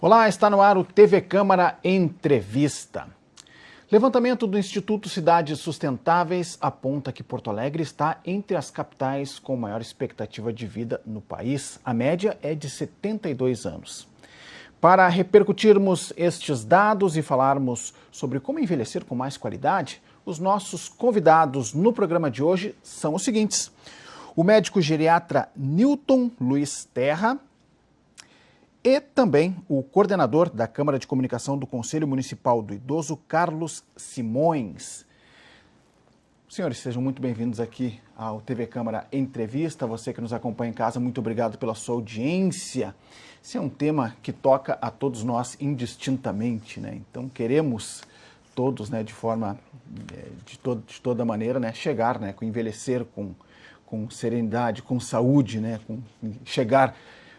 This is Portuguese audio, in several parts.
Olá, está no ar o TV Câmara Entrevista. Levantamento do Instituto Cidades Sustentáveis aponta que Porto Alegre está entre as capitais com maior expectativa de vida no país. A média é de 72 anos. Para repercutirmos estes dados e falarmos sobre como envelhecer com mais qualidade, os nossos convidados no programa de hoje são os seguintes: o médico geriatra Newton Luiz Terra e também o coordenador da Câmara de Comunicação do Conselho Municipal do Idoso, Carlos Simões. Senhores, sejam muito bem-vindos aqui ao TV Câmara Entrevista. Você que nos acompanha em casa, muito obrigado pela sua audiência. Esse é um tema que toca a todos nós indistintamente, né? Então queremos todos, né, de toda maneira, né, chegar, né, com envelhecer com serenidade, com saúde, né,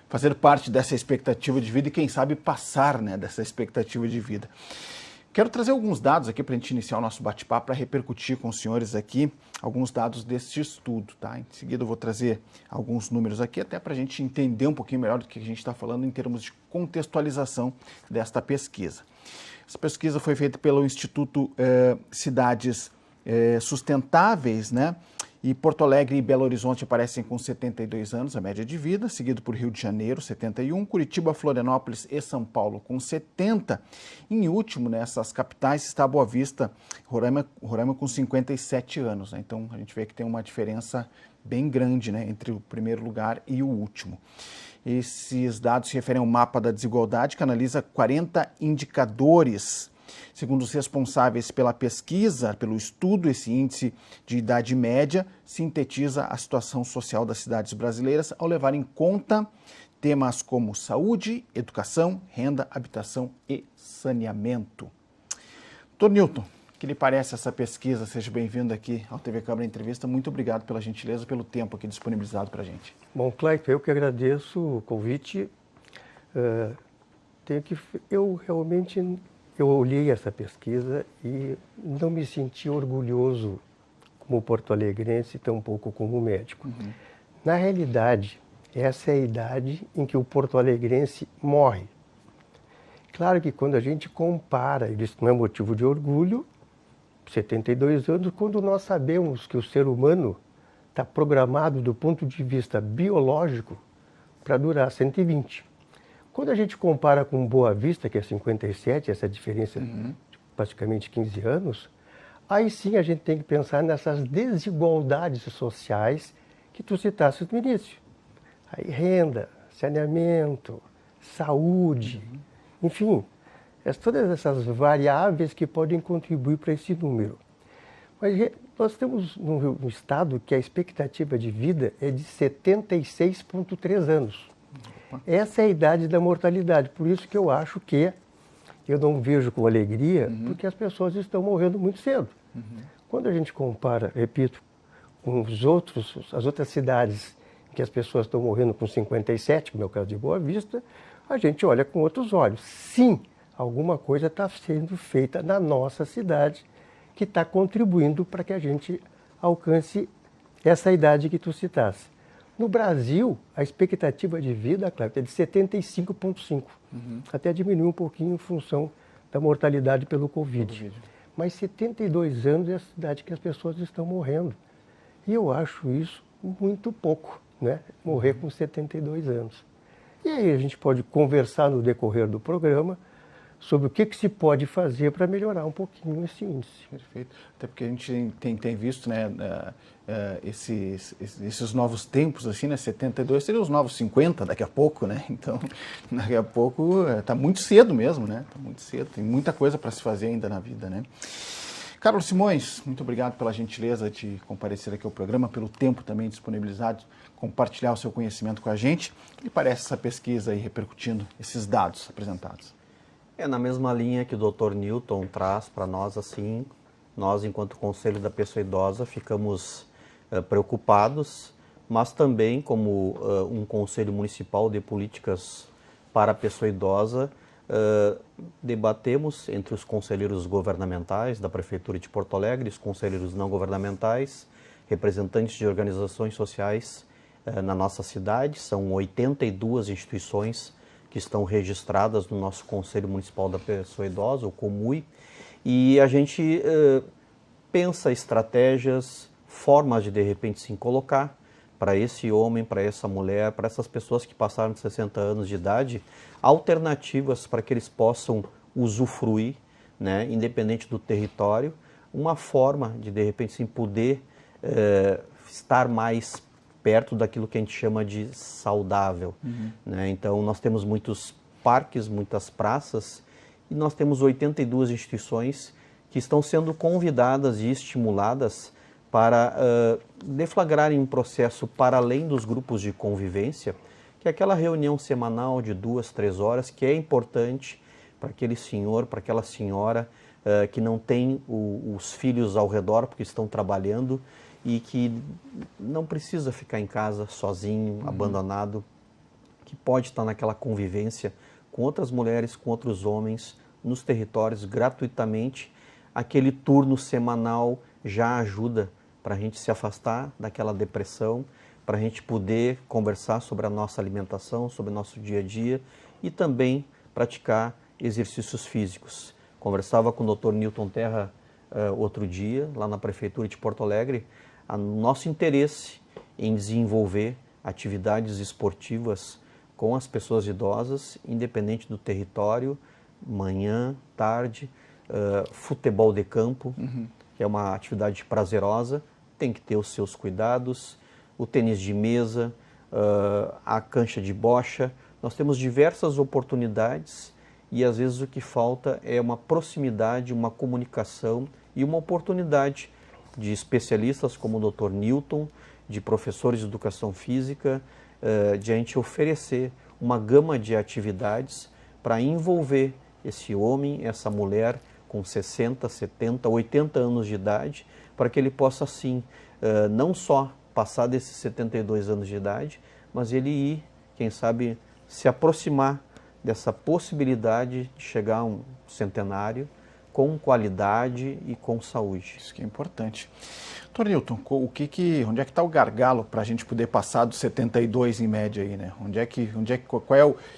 fazer parte dessa expectativa de vida e, quem sabe, passar, né, dessa expectativa de vida. Quero trazer alguns dados aqui para a gente iniciar o nosso bate-papo, para repercutir com os senhores aqui alguns dados deste estudo, tá? Em seguida eu vou trazer alguns números aqui, até para a gente entender um pouquinho melhor do que a gente está falando em termos de contextualização desta pesquisa. Essa pesquisa foi feita pelo Instituto Cidades Sustentáveis, né? E Porto Alegre e Belo Horizonte aparecem com 72 anos, a média de vida, seguido por Rio de Janeiro, 71, Curitiba, Florianópolis e São Paulo com 70. Em último, nessas capitais, está Boa Vista, Roraima com 57 anos. Né? Então, a gente vê que tem uma diferença bem grande, né, entre o primeiro lugar e o último. Esses dados se referem ao mapa da desigualdade, que analisa 40 indicadores. Segundo os responsáveis pela pesquisa, pelo estudo, esse índice de idade média sintetiza a situação social das cidades brasileiras ao levar em conta temas como saúde, educação, renda, habitação e saneamento. Doutor Newton, que lhe parece essa pesquisa? Seja bem-vindo aqui ao TV Câmara Entrevista. Muito obrigado pela gentileza, pelo tempo aqui disponibilizado para a gente. Bom, Clayton, eu que agradeço o convite. Eu olhei essa pesquisa e não me senti orgulhoso como porto-alegrense, tampouco como médico. Uhum. Na realidade, essa é a idade em que o porto-alegrense morre. Claro que quando a gente compara, isso não é motivo de orgulho, 72 anos, quando nós sabemos que o ser humano está programado do ponto de vista biológico para durar 120. Quando a gente compara com Boa Vista, que é 57, essa diferença de praticamente 15 anos, aí sim a gente tem que pensar nessas desigualdades sociais que tu citaste no início. Aí renda, saneamento, saúde, enfim, todas essas variáveis que podem contribuir para esse número. Mas nós temos no estado que a expectativa de vida é de 76,3 anos. Essa é a idade da mortalidade, por isso que eu acho que eu não vejo com alegria, porque as pessoas estão morrendo muito cedo. Quando a gente compara, repito, com as outras cidades que as pessoas estão morrendo com 57, como é o caso de Boa Vista, a gente olha com outros olhos. Sim, alguma coisa está sendo feita na nossa cidade que está contribuindo para que a gente alcance essa idade que tu citaste. No Brasil, a expectativa de vida, claro, é de 75,5. Até diminuiu um pouquinho em função da mortalidade pelo Covid. Mas 72 anos é a cidade que as pessoas estão morrendo. E eu acho isso muito pouco, né? Morrer com 72 anos. E aí a gente pode conversar no decorrer do programa sobre o que se pode fazer para melhorar um pouquinho esse índice. Perfeito. Até porque a gente tem visto, né, esses novos tempos, assim, né, 72 seriam os novos 50 daqui a pouco, né? Então, daqui a pouco está muito cedo mesmo, né? Está muito cedo, tem muita coisa para se fazer ainda na vida, né? Carlos Simões, muito obrigado pela gentileza de comparecer aqui ao programa, pelo tempo também disponibilizado, compartilhar o seu conhecimento com a gente. O que lhe parece essa pesquisa aí repercutindo esses dados apresentados? É na mesma linha que o Dr. Newton traz para nós, assim, nós, enquanto Conselho da Pessoa Idosa, ficamos preocupados, mas também como um Conselho Municipal de Políticas para a Pessoa Idosa, debatemos entre os conselheiros governamentais da Prefeitura de Porto Alegre, os conselheiros não governamentais, representantes de organizações sociais na nossa cidade. São 82 instituições que estão registradas no nosso Conselho Municipal da Pessoa Idosa, o COMUI, e a gente pensa estratégias, formas de repente se colocar para esse homem, para essa mulher, para essas pessoas que passaram de 60 anos de idade, alternativas para que eles possam usufruir, né, independente do território, uma forma de repente sim, poder estar mais perto daquilo que a gente chama de saudável. Né? Então, nós temos muitos parques, muitas praças, e nós temos 82 instituições que estão sendo convidadas e estimuladas para deflagrarem um processo para além dos grupos de convivência, que é aquela reunião semanal de 2, 3 horas, que é importante para aquele senhor, para aquela senhora que não tem os filhos ao redor porque estão trabalhando e que não precisa ficar em casa sozinho, abandonado, que pode estar naquela convivência com outras mulheres, com outros homens, nos territórios, gratuitamente. Aquele turno semanal já ajuda para a gente se afastar daquela depressão, para a gente poder conversar sobre a nossa alimentação, sobre o nosso dia a dia e também praticar exercícios físicos. Conversava com o Dr. Newton Terra outro dia, lá na Prefeitura de Porto Alegre, nosso interesse em desenvolver atividades esportivas com as pessoas idosas, independente do território, manhã, tarde, futebol de campo, que é uma atividade prazerosa, tem que ter os seus cuidados, o tênis de mesa, a cancha de bocha. Nós temos diversas oportunidades e às vezes o que falta é uma proximidade, uma comunicação e uma oportunidade de especialistas como o Dr. Newton, de professores de educação física, de a gente oferecer uma gama de atividades para envolver esse homem, essa mulher com 60, 70, 80 anos de idade, para que ele possa, assim, não só passar desses 72 anos de idade, mas ele ir, quem sabe, se aproximar dessa possibilidade de chegar a um centenário com qualidade e com saúde. Isso que é importante. Dr. Newton, onde é que está o gargalo para a gente poder passar dos 72 em média aí, né? O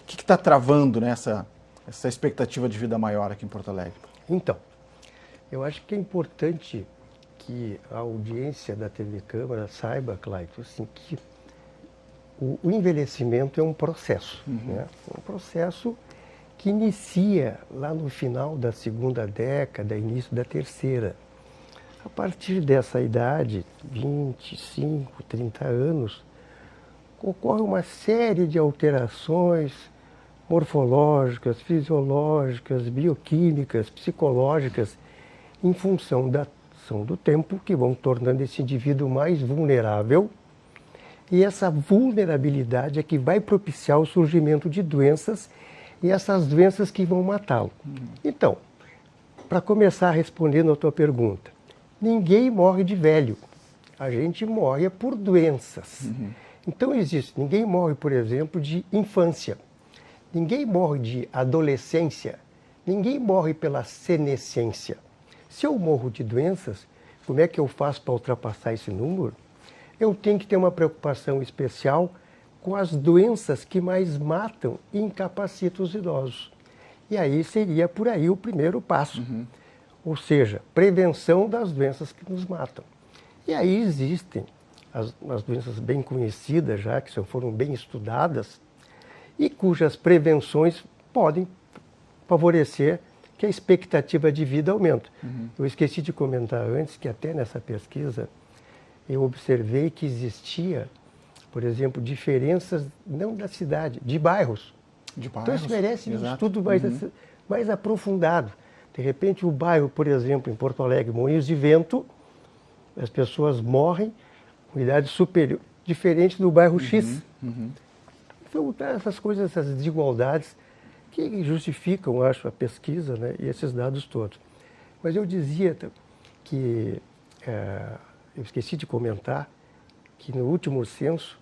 que está travando, né, essa expectativa de vida maior aqui em Porto Alegre? Então, eu acho que é importante que a audiência da TV Câmara saiba, Clayton, assim, que o envelhecimento é um processo, né? Um processo que inicia lá no final da segunda década, início da terceira. A partir dessa idade, 25, 30 anos, ocorre uma série de alterações morfológicas, fisiológicas, bioquímicas, psicológicas, em função da ação do tempo, que vão tornando esse indivíduo mais vulnerável. E essa vulnerabilidade é que vai propiciar o surgimento de doenças e essas doenças que vão matá-lo. Então, para começar respondendo a tua pergunta, ninguém morre de velho, a gente morre por doenças. Então ninguém morre, por exemplo, de infância, ninguém morre de adolescência, ninguém morre pela senescência. Se eu morro de doenças, como é que eu faço para ultrapassar esse número? Eu tenho que ter uma preocupação especial com as doenças que mais matam e incapacitam os idosos. E aí seria por aí o primeiro passo. Ou seja, prevenção das doenças que nos matam. E aí existem as doenças bem conhecidas já, que foram bem estudadas, e cujas prevenções podem favorecer que a expectativa de vida aumente. Eu esqueci de comentar antes que até nessa pesquisa eu observei que existia, por exemplo, diferenças não da cidade, de bairros. Então isso merece um estudo mais aprofundado. De repente o bairro, por exemplo, em Porto Alegre, Moinhos de Vento, as pessoas morrem com idade superior, diferente do bairro X. Então essas coisas, essas desigualdades que justificam, acho, a pesquisa, né, e esses dados todos. Mas eu dizia que, eu esqueci de comentar, que no último censo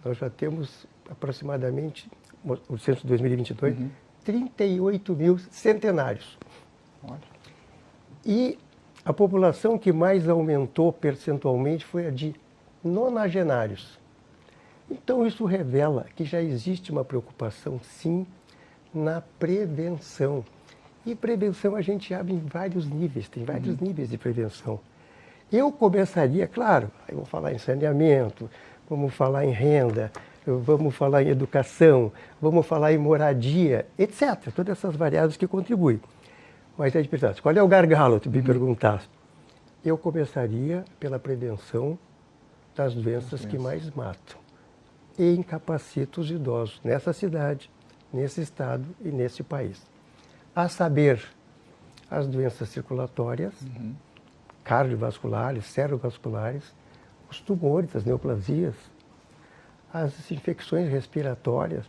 nós já temos aproximadamente, o censo de 2022, 38 mil centenários. Olha. E a população que mais aumentou percentualmente foi a de nonagenários. Então, isso revela que já existe uma preocupação, sim, na prevenção. E prevenção a gente abre em vários níveis, tem vários níveis de prevenção. Eu começaria, claro, eu vou falar em saneamento, vamos falar em renda, vamos falar em educação, vamos falar em moradia, etc. Todas essas variáveis que contribuem. Mas é de perguntar, qual é o gargalo, tu me perguntaste? Eu começaria pela prevenção das doenças que mais matam e incapacitam os idosos nessa cidade, nesse estado e nesse país. A saber, as doenças circulatórias, cardiovasculares, cerebrovasculares, os tumores, as neoplasias, as infecções respiratórias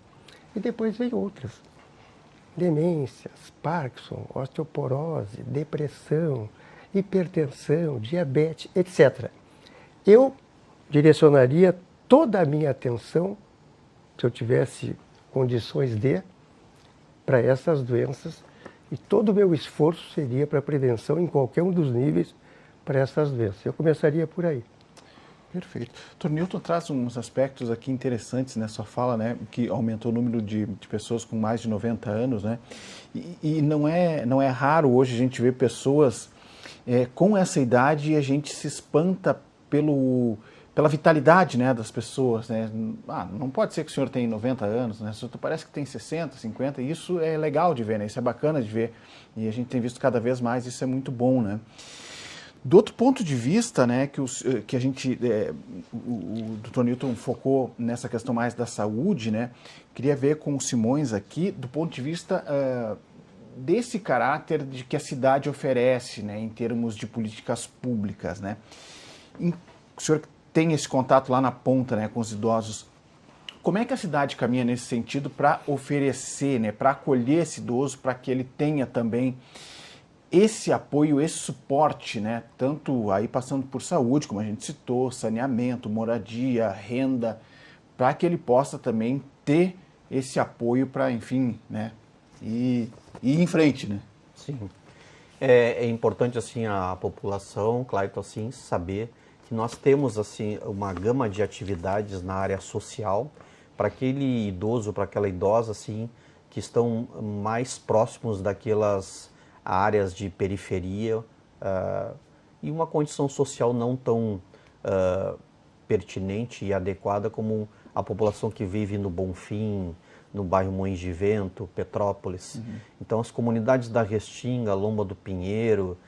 e depois vem outras. Demências, Parkinson, osteoporose, depressão, hipertensão, diabetes, etc. Eu direcionaria toda a minha atenção, se eu tivesse condições para essas doenças, e todo o meu esforço seria para a prevenção em qualquer um dos níveis para essas doenças. Eu começaria por aí. Perfeito. Dr. Newton traz uns aspectos aqui interessantes nessa sua fala, né, que aumentou o número de pessoas com mais de 90 anos, né, e não é raro hoje a gente ver pessoas com essa idade e a gente se espanta pela vitalidade, né, das pessoas, né. Não pode ser que o senhor tem 90 anos, né, o senhor parece que tem 60, 50, e isso é legal de ver, né, isso é bacana de ver, e a gente tem visto cada vez mais, isso é muito bom, né. Do outro ponto de vista, né, que a gente, o Dr. Newton focou nessa questão mais da saúde, né, queria ver com o Simões aqui, do ponto de vista desse caráter de que a cidade oferece, né, em termos de políticas públicas, né. O senhor tem esse contato lá na ponta, né, com os idosos. Como é que a cidade caminha nesse sentido para oferecer, né, para acolher esse idoso, para que ele tenha também esse apoio, esse suporte, né, tanto aí passando por saúde, como a gente citou, saneamento, moradia, renda, para que ele possa também ter esse apoio para, enfim, né, ir em frente, né? Sim. É importante, assim, a população, Clayton, assim, saber que nós temos, assim, uma gama de atividades na área social para aquele idoso, para aquela idosa, assim, que estão mais próximos daquelas áreas de periferia e uma condição social não tão pertinente e adequada como a população que vive no Bonfim, no bairro Moinhos de Vento, Petrópolis. Então, as comunidades da Restinga, Lomba do Pinheiro,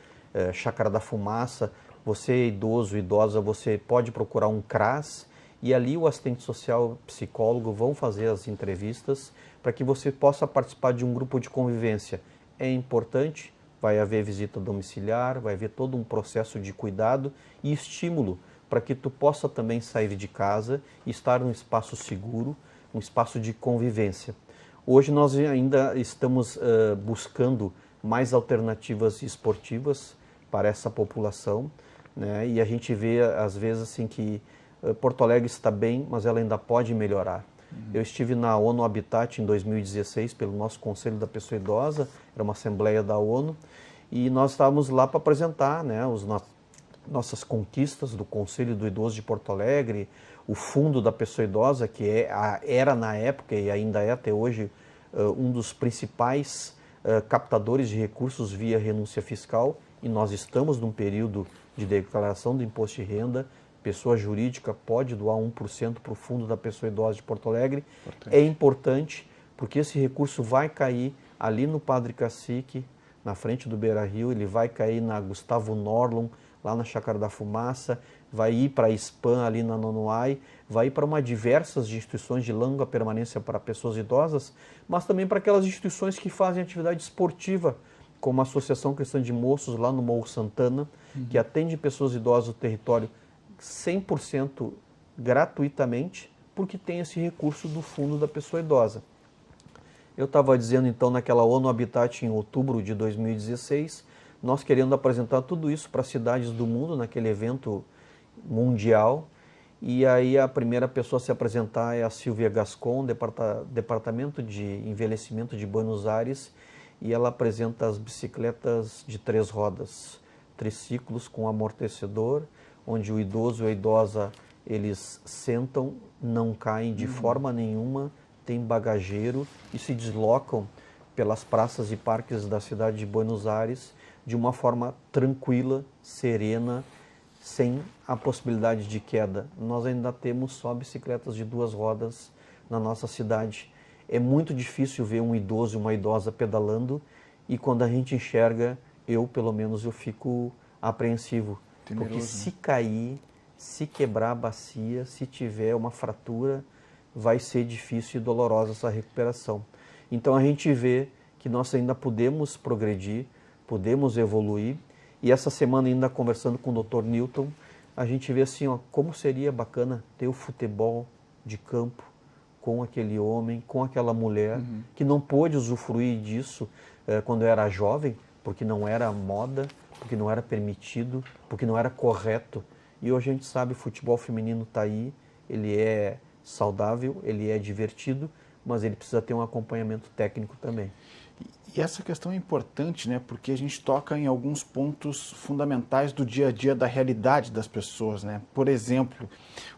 Chácara da Fumaça, você idoso, idosa, você pode procurar um CRAS e ali o assistente social, psicólogo vão fazer as entrevistas para que você possa participar de um grupo de convivência. É importante, vai haver visita domiciliar, vai haver todo um processo de cuidado e estímulo para que tu possa também sair de casa e estar num espaço seguro, um espaço de convivência. Hoje nós ainda estamos buscando mais alternativas esportivas para essa população, né? E a gente vê às vezes assim que Porto Alegre está bem, mas ela ainda pode melhorar. Eu estive na ONU Habitat em 2016 pelo nosso Conselho da Pessoa Idosa, era uma assembleia da ONU, e nós estávamos lá para apresentar, né, nossas conquistas do Conselho do Idoso de Porto Alegre, o Fundo da Pessoa Idosa, que era na época e ainda é até hoje um dos principais captadores de recursos via renúncia fiscal, e nós estamos num período de declaração do imposto de renda. Pessoa jurídica pode doar 1% para o Fundo da Pessoa Idosa de Porto Alegre. É importante porque esse recurso vai cair ali no Padre Cacique, na frente do Beira-Rio, ele vai cair na Gustavo Norlon, lá na Chácara da Fumaça, vai ir para a SPAM ali na Nonoai, vai ir para diversas instituições de longa permanência para pessoas idosas, mas também para aquelas instituições que fazem atividade esportiva, como a Associação Cristã de Moços lá no Morro Santana, que atende pessoas idosas do território 100% gratuitamente, porque tem esse recurso do Fundo da Pessoa Idosa. Eu estava dizendo então naquela ONU Habitat em outubro de 2016, nós querendo apresentar tudo isso para cidades do mundo naquele evento mundial, e aí a primeira pessoa a se apresentar é a Silvia Gascon, Departamento de Envelhecimento de Buenos Aires, e ela apresenta as bicicletas de 3 rodas, triciclos com amortecedor, onde o idoso ou a idosa eles sentam, não caem de forma nenhuma, têm bagageiro e se deslocam pelas praças e parques da cidade de Buenos Aires de uma forma tranquila, serena, sem a possibilidade de queda. Nós ainda temos só bicicletas de 2 rodas na nossa cidade. É muito difícil ver um idoso e uma idosa pedalando e quando a gente enxerga, pelo menos, eu fico apreensivo. Temeroso, porque se cair, se quebrar a bacia, se tiver uma fratura, vai ser difícil e dolorosa essa recuperação. Então a gente vê que nós ainda podemos progredir, podemos evoluir. E essa semana, ainda conversando com o Dr. Newton, a gente vê assim, ó, como seria bacana ter o futebol de campo com aquele homem, com aquela mulher, que não pôde usufruir disso quando era jovem, porque não era moda, porque não era permitido, porque não era correto. E hoje a gente sabe, o futebol feminino está aí, ele é saudável, ele é divertido, mas ele precisa ter um acompanhamento técnico também. E essa questão é importante, né? Porque a gente toca em alguns pontos fundamentais do dia a dia, da realidade das pessoas, né? Por exemplo,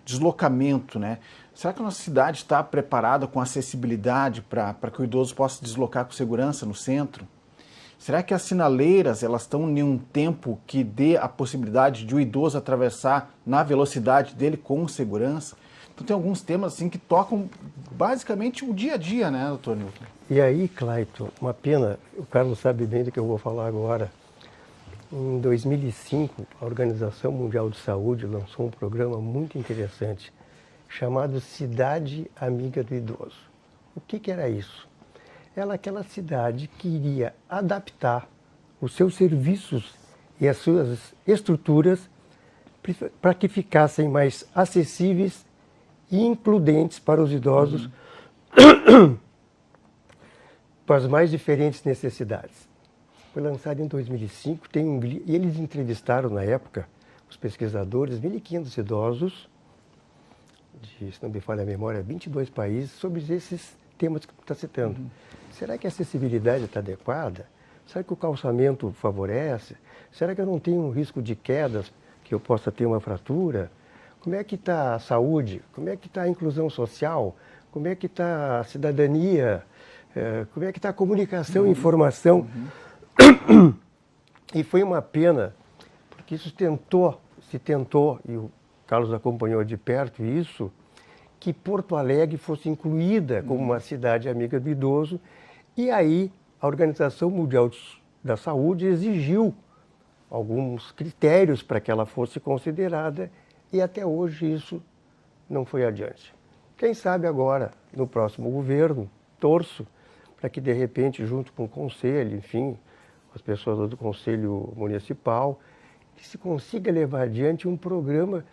deslocamento, né? Será que a nossa cidade está preparada com acessibilidade para que o idoso possa se deslocar com segurança no centro? Será que as sinaleiras elas estão em um tempo que dê a possibilidade de o idoso atravessar na velocidade dele com segurança? Então tem alguns temas assim que tocam basicamente o dia a dia, né, doutor Newton? E aí, Clayton, uma pena, o Carlos sabe bem do que eu vou falar agora. Em 2005, a Organização Mundial de Saúde lançou um programa muito interessante chamado Cidade Amiga do Idoso. O que era isso? Era aquela cidade que iria adaptar os seus serviços e as suas estruturas para que ficassem mais acessíveis e includentes para os idosos para as mais diferentes necessidades. Foi lançado em 2005, e eles entrevistaram na época, os pesquisadores, 1.500 idosos, se não me falha a memória, 22 países, sobre esses temas que tu está citando. Será que a acessibilidade está adequada? Será que o calçamento favorece? Será que eu não tenho um risco de quedas, que eu possa ter uma fratura? Como é que está a saúde? Como é que está a inclusão social? Como é que está a cidadania? Como é que está a comunicação e informação? E foi uma pena, porque se tentou, e o Carlos acompanhou de perto isso, que Porto Alegre fosse incluída como uma cidade amiga do idoso, e aí a Organização Mundial da Saúde exigiu alguns critérios para que ela fosse considerada, e até hoje isso não foi adiante. Quem sabe agora, no próximo governo, torço para que, de repente, junto com o Conselho, enfim, as pessoas do Conselho Municipal, que se consiga levar adiante um programa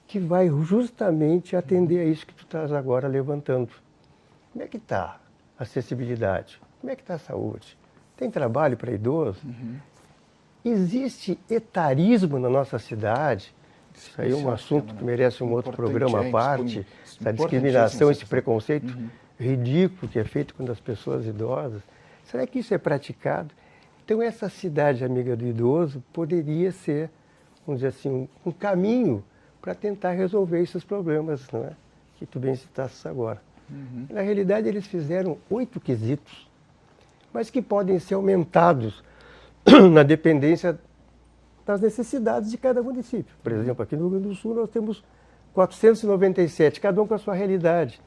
que vai justamente atender a isso que tu estás agora levantando. Como é que está a acessibilidade? Como é que está a saúde? Tem trabalho para idoso? Existe etarismo na nossa cidade? Isso aí é um assunto que merece um outro programa à parte, essa discriminação, esse preconceito ridículo que é feito com as pessoas idosas. Será que isso é praticado? Então, essa cidade amiga do idoso poderia ser, vamos dizer assim, um caminho para tentar resolver esses problemas, não é? Que tu bem citaste agora. Na realidade, eles fizeram 8 quesitos, mas que podem ser aumentados na dependência das necessidades de cada município. Por exemplo, aqui no Rio Grande do Sul nós temos 497, cada um com a sua realidade.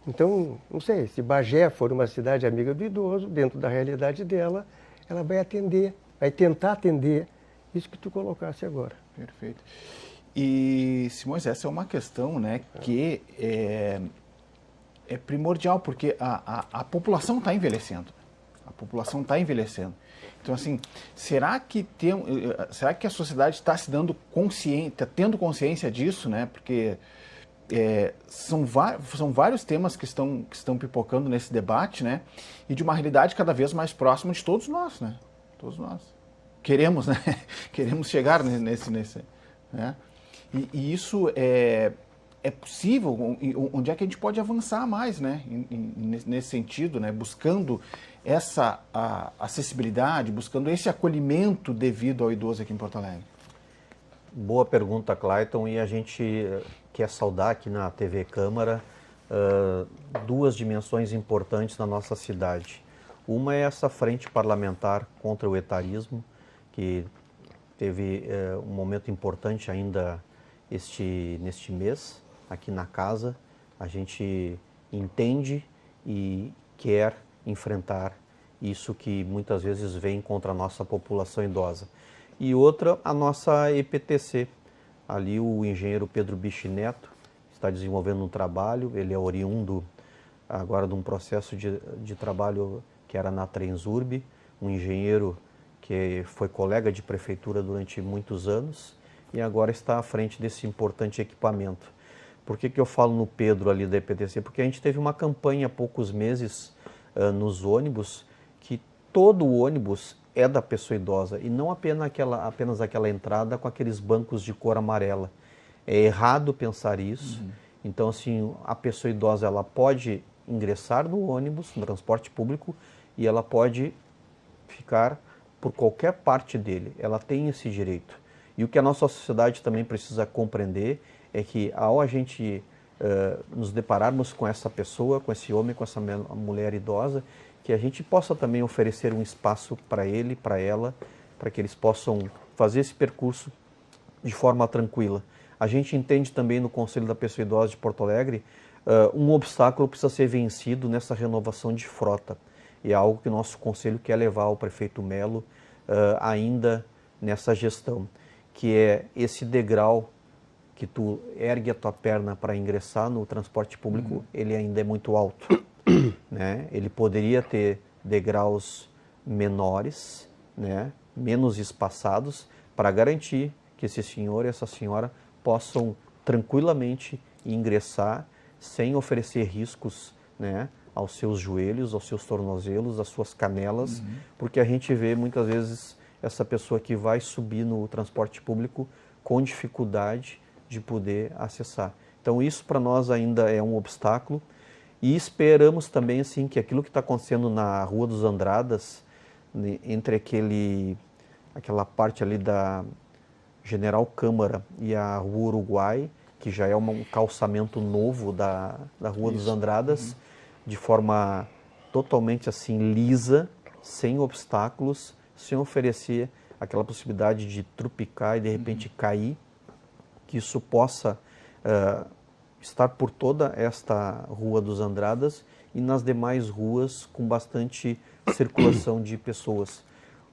Então, não sei, se Bagé for uma cidade amiga do idoso, dentro da realidade dela, ela vai atender, vai tentar atender isso que tu colocaste agora. Perfeito. E, Simões, essa é uma questão, né, que é primordial, porque a população está envelhecendo. A população está envelhecendo. Então, assim, será que a sociedade está se dando consciente, tá tendo consciência disso, né? Porque são vários temas que estão pipocando nesse debate, né? E de uma realidade cada vez mais próxima de todos nós, né? Todos nós. Queremos, né? Queremos chegar nesse né? E isso é possível. Onde é que a gente pode avançar mais, né? Nesse sentido, né? Buscando essa acessibilidade, buscando esse acolhimento devido ao idoso aqui em Porto Alegre. Boa pergunta, Clayton, e a gente quer saudar aqui na TV Câmara duas dimensões importantes na nossa cidade. Uma é essa frente parlamentar contra o etarismo, que teve um momento importante ainda neste mês, aqui na casa. A gente entende e quer enfrentar isso que muitas vezes vem contra a nossa população idosa. E outra, a nossa EPTC. Ali o engenheiro Pedro Bichineto está desenvolvendo um trabalho, ele é oriundo agora de um processo de trabalho que era na Transurb, um engenheiro que foi colega de prefeitura durante muitos anos e agora está à frente desse importante equipamento. Por que eu falo no Pedro ali da EPTC? Porque a gente teve uma campanha há poucos meses nos ônibus, que todo o ônibus é da pessoa idosa e não apenas aquela entrada com aqueles bancos de cor amarela. É errado pensar isso. Então, assim, a pessoa idosa ela pode ingressar no ônibus, no transporte público, e ela pode ficar por qualquer parte dele. Ela tem esse direito. E o que a nossa sociedade também precisa compreender é que ao a gente nos depararmos com essa pessoa, com esse homem, com essa mulher idosa, que a gente possa também oferecer um espaço para ele, para ela, para que eles possam fazer esse percurso de forma tranquila. A gente entende também no Conselho da Pessoa Idosa de Porto Alegre um obstáculo precisa ser vencido nessa renovação de frota. E é algo que o nosso Conselho quer levar ao prefeito Melo ainda nessa gestão, que é esse degrau que tu ergue a tua perna para ingressar no transporte público, ele ainda é muito alto. Né? Ele poderia ter degraus menores, né? Menos espaçados, para garantir que esse senhor e essa senhora possam tranquilamente ingressar sem oferecer riscos, né? Aos seus joelhos, aos seus tornozelos, às suas canelas, porque a gente vê muitas vezes essa pessoa que vai subir no transporte público com dificuldade de poder acessar. Então isso para nós ainda é um obstáculo. E esperamos também assim, que aquilo que está acontecendo na Rua dos Andradas, entre aquela parte ali da General Câmara e a Rua Uruguai, que já é um calçamento novo da Rua dos Andradas, de forma totalmente assim lisa, sem obstáculos, sem oferecer aquela possibilidade de trupicar e de repente cair, que isso possa estar por toda esta Rua dos Andradas e nas demais ruas com bastante circulação de pessoas.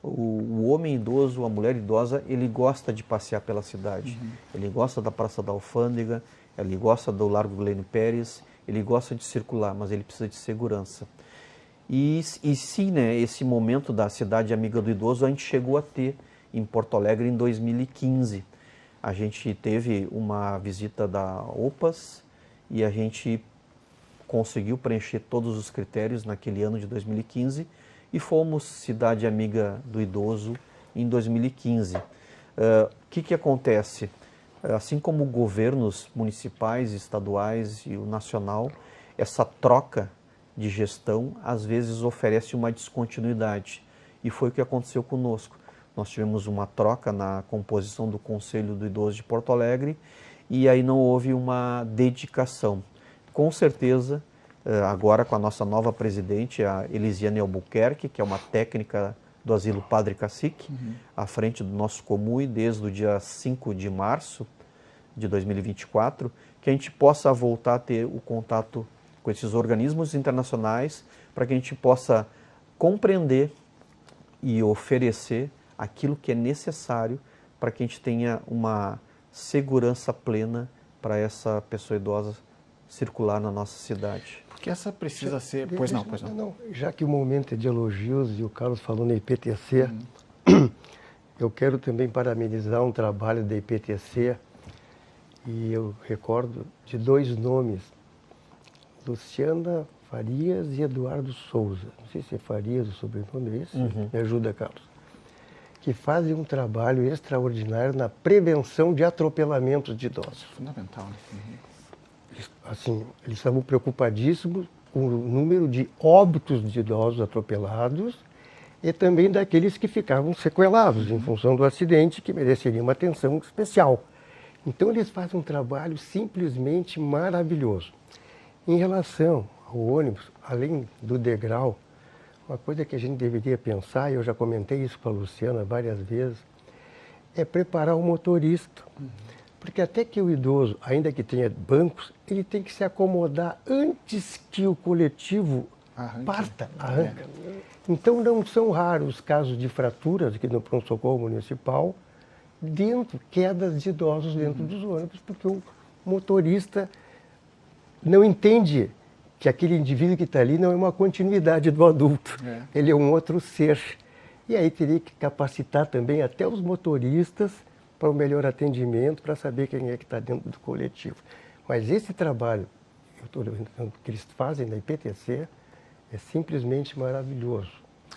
O homem idoso, a mulher idosa, ele gosta de passear pela cidade. Ele gosta da Praça da Alfândega, ele gosta do Largo Glênio Pérez, ele gosta de circular, mas ele precisa de segurança. E sim, né, esse momento da Cidade Amiga do Idoso a gente chegou a ter em Porto Alegre em 2015. A gente teve uma visita da OPAS e a gente conseguiu preencher todos os critérios naquele ano de 2015 e fomos Cidade Amiga do Idoso em 2015. O que acontece? Assim como governos municipais, estaduais e o nacional, essa troca de gestão às vezes oferece uma descontinuidade. E foi o que aconteceu conosco. Nós tivemos uma troca na composição do Conselho do Idoso de Porto Alegre e aí não houve uma dedicação. Com certeza, agora com a nossa nova presidente, a Elisiane Albuquerque, que é uma técnica do Asilo Padre Cacique, à frente do nosso Comui desde o dia 5 de março de 2024, que a gente possa voltar a ter o contato com esses organismos internacionais para que a gente possa compreender e oferecer aquilo que é necessário para que a gente tenha uma segurança plena para essa pessoa idosa circular na nossa cidade. Porque essa precisa ser... Pois não. Já que o momento é de elogios e o Carlos falou na IPTC, eu quero também parabenizar um trabalho da IPTC e eu recordo de dois nomes, Luciana Farias e Eduardo Souza. Não sei se é Farias o sobrenome, é esse? Me ajuda, Carlos. Que fazem um trabalho extraordinário na prevenção de atropelamentos de idosos. Fundamental, né? Assim, eles estavam preocupadíssimos com o número de óbitos de idosos atropelados e também daqueles que ficavam sequelados em função do acidente, que mereceriam uma atenção especial. Então eles fazem um trabalho simplesmente maravilhoso. Em relação ao ônibus, além do degrau, uma coisa que a gente deveria pensar, e eu já comentei isso com a Luciana várias vezes, é preparar o motorista. Porque até que o idoso, ainda que tenha bancos, ele tem que se acomodar antes que o coletivo arranca. Então não são raros os casos de fraturas aqui no pronto-socorro municipal, quedas de idosos dentro dos ônibus, porque o motorista não entende que aquele indivíduo que está ali não é uma continuidade do adulto, ele é um outro ser. E aí teria que capacitar também até os motoristas para o melhor atendimento, para saber quem é que está dentro do coletivo. Mas esse trabalho que eles fazem na IPTC é simplesmente maravilhoso,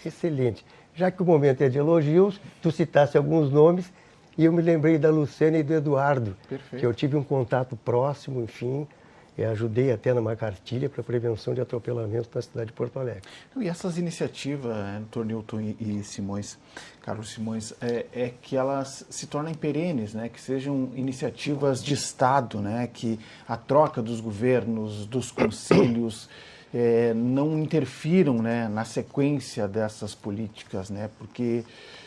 excelente. Já que o momento é de elogios, tu citasse alguns nomes, e eu me lembrei da Luciana e do Eduardo, que eu tive um contato próximo, enfim, e ajudei até numa cartilha para prevenção de atropelamentos na cidade de Porto Alegre. E essas iniciativas, Dr. Newton e Simões, Carlos Simões, é que elas se tornem perenes, né? Que sejam iniciativas de Estado, né? Que a troca dos governos, dos conselhos, não interfiram, né, na sequência dessas políticas, né? Porque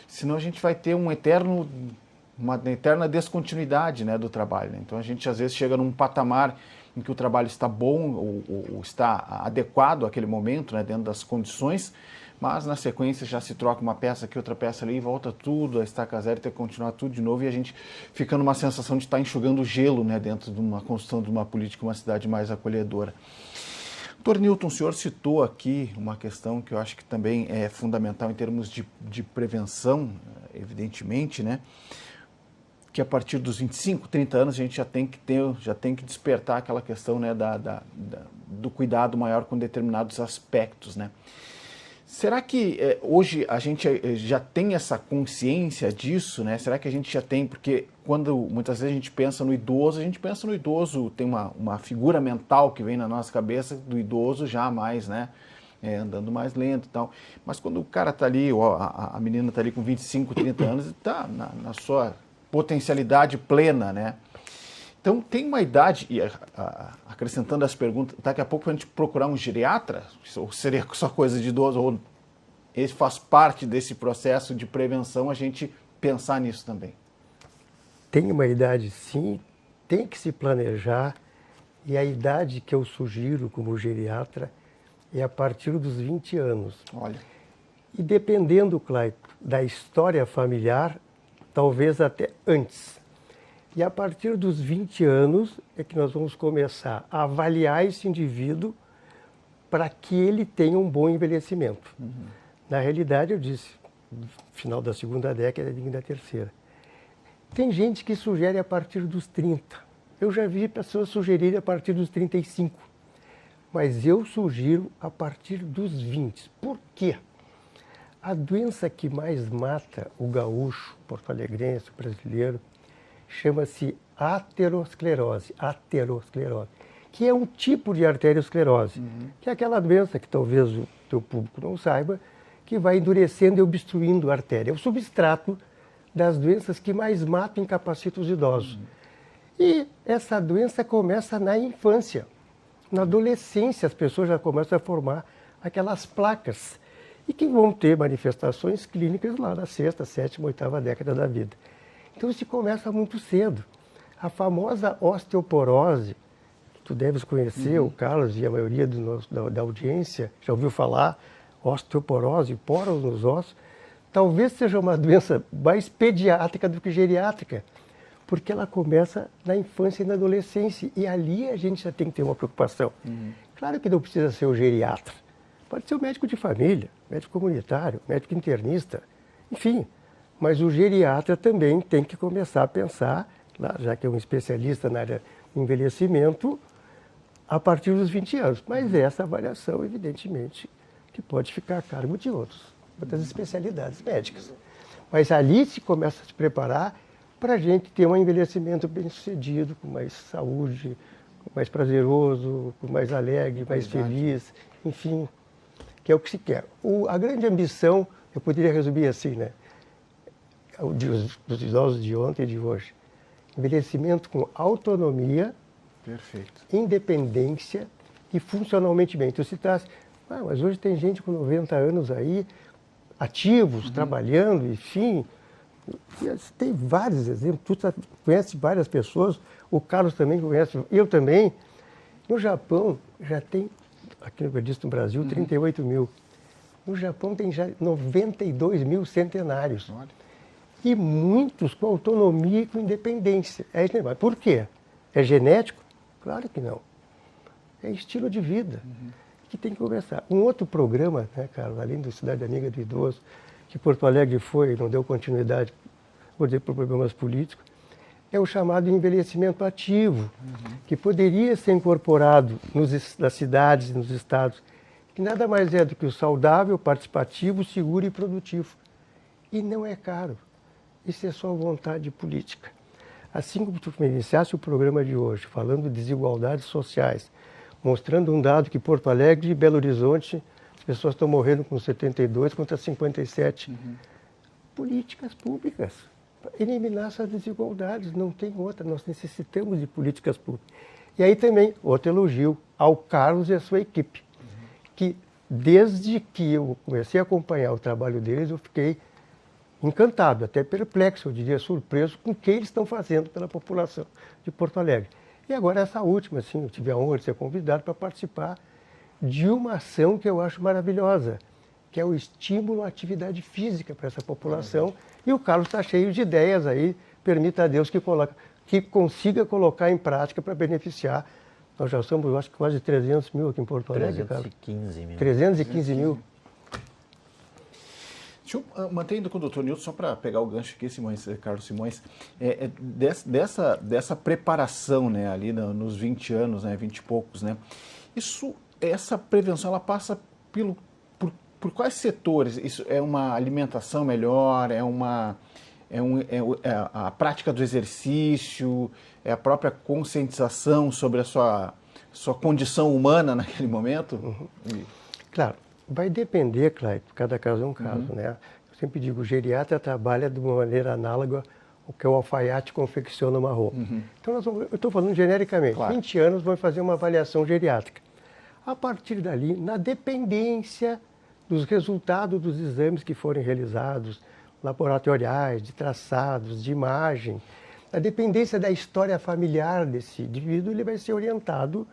senão a gente vai ter uma eterna descontinuidade, né, do trabalho. Né? Então a gente às vezes chega num patamar em que o trabalho está bom ou está adequado àquele momento, né, dentro das condições, mas na sequência já se troca uma peça aqui, outra peça ali, e volta tudo a estaca zero e tem que continuar tudo de novo, e a gente fica numa sensação de estar enxugando gelo, né, dentro de uma construção de uma política, uma cidade mais acolhedora. Dr. Newton, o senhor citou aqui uma questão que eu acho que também é fundamental em termos de prevenção, evidentemente, né? Que a partir dos 25, 30 anos a gente já tem que despertar aquela questão, né, do cuidado maior com determinados aspectos, né? Será que hoje a gente já tem essa consciência disso, né? Será que a gente já tem, porque quando muitas vezes a gente pensa no idoso, tem uma figura mental que vem na nossa cabeça do idoso já mais, né? Andando mais lento e tal. Mas quando o cara está ali, ou a menina está ali com 25, 30 anos, está na sua potencialidade plena, né? Então, tem uma idade, e acrescentando as perguntas, daqui a pouco a gente procurar um geriatra, ou seria só coisa de idoso, ou esse faz parte desse processo de prevenção, a gente pensar nisso também. Tem uma idade, sim, tem que se planejar, e a idade que eu sugiro como geriatra é a partir dos 20 anos. Olha. E dependendo, Clayton, da história familiar, talvez até antes. E a partir dos 20 anos é que nós vamos começar a avaliar esse indivíduo para que ele tenha um bom envelhecimento. Na realidade, eu disse, final da segunda década e da terceira. Tem gente que sugere a partir dos 30. Eu já vi pessoas sugerirem a partir dos 35. Mas eu sugiro a partir dos 20. Por quê? A doença que mais mata o gaúcho, porto-alegrense, o brasileiro, chama-se aterosclerose, que é um tipo de arteriosclerose, que é aquela doença que talvez o teu público não saiba, que vai endurecendo e obstruindo a artéria. É o substrato das doenças que mais matam e incapacitam os idosos. E essa doença começa na infância. Na adolescência, as pessoas já começam a formar aquelas placas e que vão ter manifestações clínicas lá na sexta, sétima, oitava década da vida. Então, se começa muito cedo. A famosa osteoporose, que tu deves conhecer, o Carlos e a maioria da audiência já ouviu falar, osteoporose, poros nos ossos, talvez seja uma doença mais pediátrica do que geriátrica, porque ela começa na infância e na adolescência, e ali a gente já tem que ter uma preocupação. Claro que não precisa ser o geriatra, pode ser o médico de família, médico comunitário, médico internista, enfim. Mas o geriatra também tem que começar a pensar, já que é um especialista na área do envelhecimento, a partir dos 20 anos. Mas essa avaliação, evidentemente, que pode ficar a cargo de outras especialidades médicas. Mas ali se começa a se preparar para a gente ter um envelhecimento bem-sucedido, com mais saúde, mais prazeroso, mais alegre, mais feliz, enfim, que é o que se quer. A grande ambição Eu poderia resumir assim, né? Dos idosos de ontem e de hoje. Envelhecimento com autonomia, Perfeito. independência e funcionalmente bem. Tu citasse, mas hoje tem gente com 90 anos aí, ativos, trabalhando, enfim. Tem vários exemplos, tu conhece várias pessoas, o Carlos também conhece, eu também. No Japão já tem, aqui no Brasil, 38 mil. No Japão tem já 92 mil centenários. Olha. E muitos com autonomia e com independência. Mas por quê? É genético? Claro que não. É estilo de vida que tem que conversar. Um outro programa, né, Carlos, além do Cidade Amiga do Idoso, que Porto Alegre foi e não deu continuidade, por problemas políticos, é o chamado envelhecimento ativo, que poderia ser incorporado nas cidades e nos estados, que nada mais é do que o saudável, participativo, seguro e produtivo. E não é caro. Isso é só vontade política. Assim como tu iniciasse o programa de hoje, falando de desigualdades sociais, mostrando um dado que Porto Alegre e Belo Horizonte, as pessoas estão morrendo com 72 contra 57. Políticas públicas. Para eliminar essas desigualdades, não tem outra. Nós necessitamos de políticas públicas. E aí também, outro elogio ao Carlos e à sua equipe, que desde que eu comecei a acompanhar o trabalho deles, eu fiquei encantado, até perplexo, eu diria surpreso, com o que eles estão fazendo pela população de Porto Alegre. E agora essa última, assim, eu tive a honra de ser convidado para participar de uma ação que eu acho maravilhosa, que é o estímulo à atividade física para essa população. E o Carlos está cheio de ideias aí, permita a Deus que consiga colocar em prática para beneficiar. Nós já somos, eu acho que quase 300 mil aqui em Porto Alegre, Carlos. 315 mil. 315 mil. Deixa eu manter ainda com o Dr. Nilton, só para pegar o gancho aqui, Carlos Simões, dessa preparação, né, ali nos 20 anos, né, 20 e poucos, né, essa prevenção, ela passa por quais setores? Isso é uma alimentação melhor, é a prática do exercício, é a própria conscientização sobre a sua condição humana naquele momento? Claro. Vai depender, Clayton, cada caso é um caso, né? Eu sempre digo, o geriatra trabalha de uma maneira análoga ao que o alfaiate confecciona uma roupa. Então, eu estou falando genericamente, Claro. 20 anos vão fazer uma avaliação geriátrica. A partir dali, na dependência dos resultados dos exames que forem realizados, laboratoriais, de traçados, de imagem, na dependência da história familiar desse indivíduo, ele vai ser orientado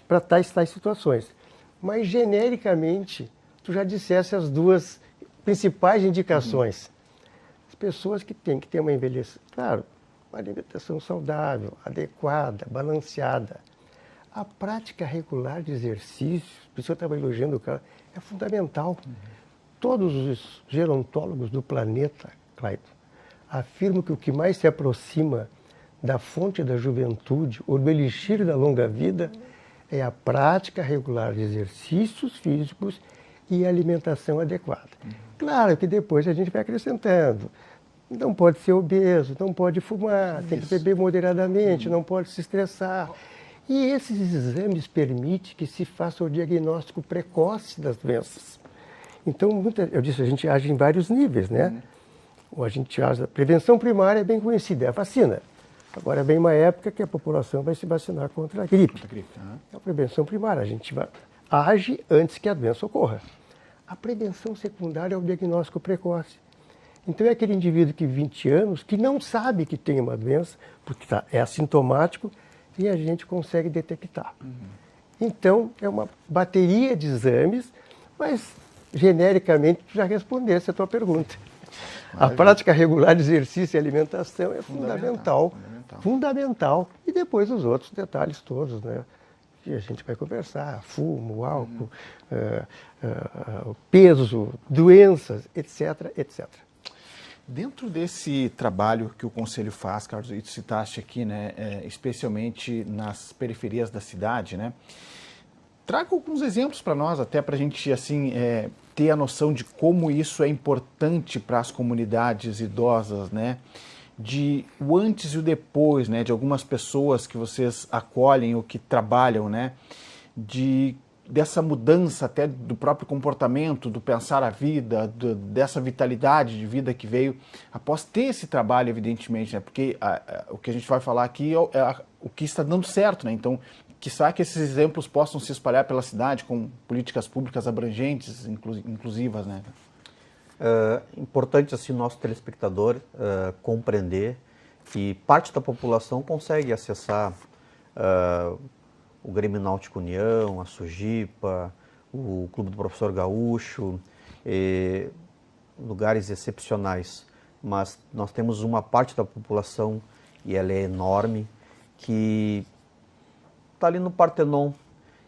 para tais situações. Mas, genericamente, tu já dissesse as duas principais indicações. As pessoas que têm que ter uma claro, uma alimentação saudável, adequada, balanceada. A prática regular de exercícios, por isso eu estava elogiando o cara, é fundamental. Todos os gerontólogos do planeta, Clayton, afirmam que o que mais se aproxima da fonte da juventude, ou do elixir da longa vida, é a prática regular de exercícios físicos e alimentação adequada. Claro que depois a gente vai acrescentando. Não pode ser obeso, não pode fumar, tem que beber moderadamente, não pode se estressar. E esses exames permitem que se faça o diagnóstico precoce das doenças. Então, eu disse, a gente age em vários níveis, né? Ou a gente age, a prevenção primária é bem conhecida, é a vacina. Agora vem uma época que a população vai se vacinar contra a gripe. É a prevenção primária, a gente age antes que a doença ocorra. A prevenção secundária é o diagnóstico precoce. Então é aquele indivíduo que 20 anos, que não sabe que tem uma doença, porque é assintomático, e a gente consegue detectar. Então é uma bateria de exames, mas genericamente já respondesse a tua pergunta. A prática regular de exercício e alimentação é fundamental. E depois os outros detalhes todos, né? Que a gente vai conversar, fumo, álcool, peso, doenças, etc, etc. Dentro desse trabalho que o Conselho faz, Carlos, e tu citaste aqui, né, especialmente nas periferias da cidade, né, traga alguns exemplos para nós, até para a gente assim, ter a noção de como isso é importante para as comunidades idosas, né, de o antes e o depois, né, de algumas pessoas que vocês acolhem ou que trabalham, né, de dessa mudança até do próprio comportamento, do pensar a vida, dessa vitalidade de vida que veio após ter esse trabalho, evidentemente, né? Porque o que a gente vai falar aqui é o que está dando certo, né? Então, quiçá que esses exemplos possam se espalhar pela cidade com políticas públicas abrangentes, inclusivas, né? Importante, assim, nosso telespectador compreender que parte da população consegue acessar o Grêmio Náutico União, a Sujipa, o Clube do Professor Gaúcho, lugares excepcionais. Mas nós temos uma parte da população, e ela é enorme, que está ali no Partenon.